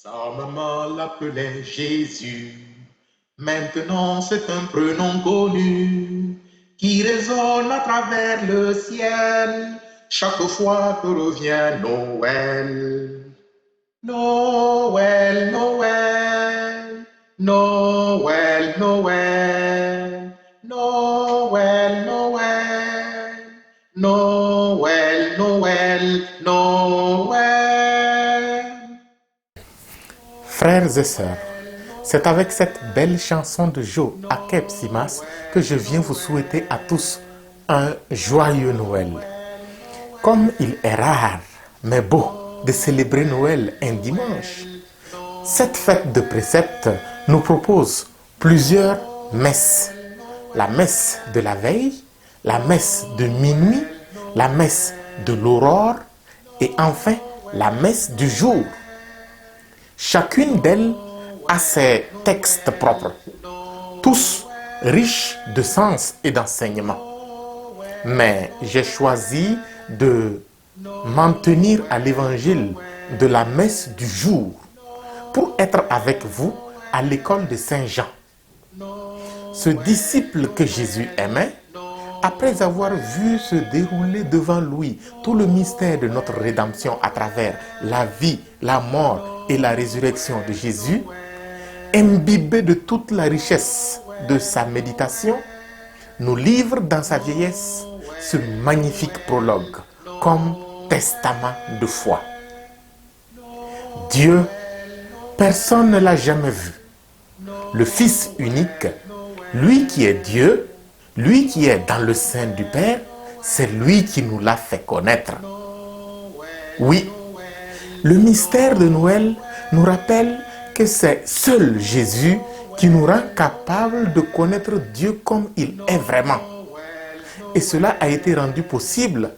Sa maman l'appelait Jésus. Maintenant c'est un prénom connu qui résonne à travers le ciel chaque fois que revient Noël. Noël, Noël, Noël, Noël, Noël, Noël, Noël, Noël, Noël. Frères et sœurs, c'est avec cette belle chanson de Joe Akep Simas que je viens vous souhaiter à tous un joyeux Noël. Comme il est rare, mais beau, de célébrer Noël un dimanche, cette fête de préceptes nous propose plusieurs messes. La messe de la veille, la messe de minuit, la messe de l'aurore et enfin la messe du jour. Chacune d'elles a ses textes propres, tous riches de sens et d'enseignement. Mais j'ai choisi de m'en tenir à l'évangile de la messe du jour pour être avec vous à l'école de Saint Jean. Ce disciple que Jésus aimait, après avoir vu se dérouler devant lui tout le mystère de notre rédemption à travers la vie, la mort et la résurrection de Jésus, imbibé de toute la richesse de sa méditation, nous livre dans sa vieillesse ce magnifique prologue comme testament de foi. Dieu, personne ne l'a jamais vu. Le Fils unique, lui qui est Dieu, lui qui est dans le sein du Père, c'est lui qui nous l'a fait connaître. Oui, le mystère de Noël nous rappelle que c'est seul Jésus qui nous rend capables de connaître Dieu comme il est vraiment. Et cela a été rendu possible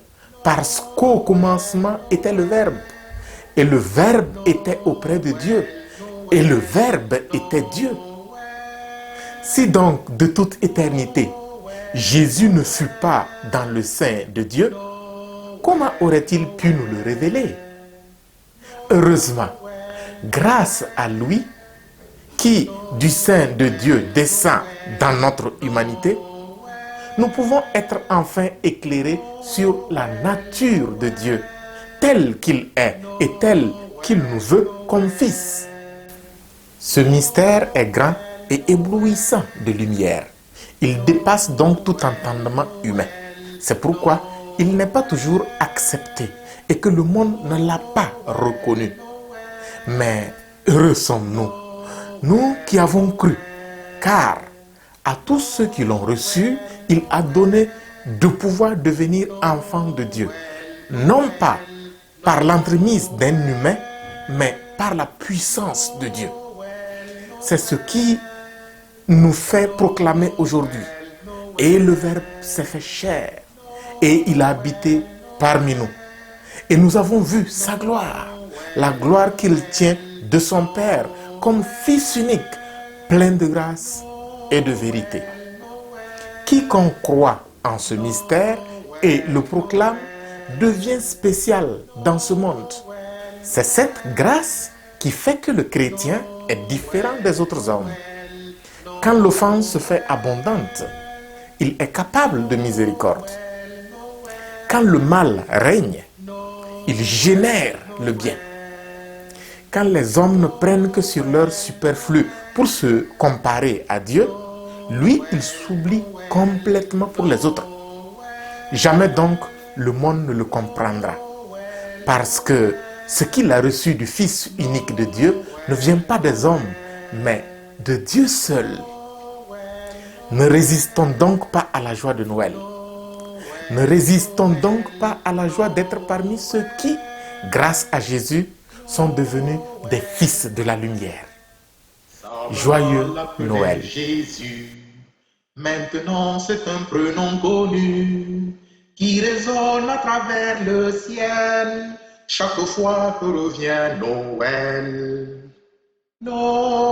parce qu'au commencement était le Verbe. Et le Verbe était auprès de Dieu. Et le Verbe était Dieu. Si donc de toute éternité, Jésus ne fut pas dans le sein de Dieu, comment aurait-il pu nous le révéler? Heureusement, grâce à lui, qui du sein de Dieu descend dans notre humanité, nous pouvons être enfin éclairés sur la nature de Dieu, tel qu'il est et tel qu'il nous veut comme Fils. Ce mystère est grand et éblouissant de lumière. Il dépasse donc tout entendement humain. C'est pourquoi il n'est pas toujours accepté et que le monde ne l'a pas reconnu. Mais heureux sommes-nous, nous qui avons cru, car à tous ceux qui l'ont reçu, il a donné de pouvoir devenir enfants de Dieu, non pas par l'entremise d'un humain, mais par la puissance de Dieu. C'est ce qui nous fait proclamer aujourd'hui. Et le Verbe s'est fait chair et il a habité parmi nous. Et nous avons vu sa gloire, la gloire qu'il tient de son Père comme Fils unique, plein de grâce et de vérité. Quiconque croit en ce mystère et le proclame devient spécial dans ce monde. C'est cette grâce qui fait que le chrétien est différent des autres hommes. Quand l'offense se fait abondante, il est capable de miséricorde. Quand le mal règne, il génère le bien. Quand les hommes ne prennent que sur leur superflu pour se comparer à Dieu, lui, il s'oublie complètement pour les autres. Jamais donc le monde ne le comprendra. Parce que ce qu'il a reçu du Fils unique de Dieu ne vient pas des hommes, mais de Dieu seul. Ne résistons donc pas à la joie de Noël. Ne résistons donc pas à la joie d'être parmi ceux qui, grâce à Jésus, sont devenus des fils de la lumière. Joyeux Noël. Jésus. Maintenant c'est un prénom connu qui résonne à travers le ciel chaque fois que revient Noël. Noël.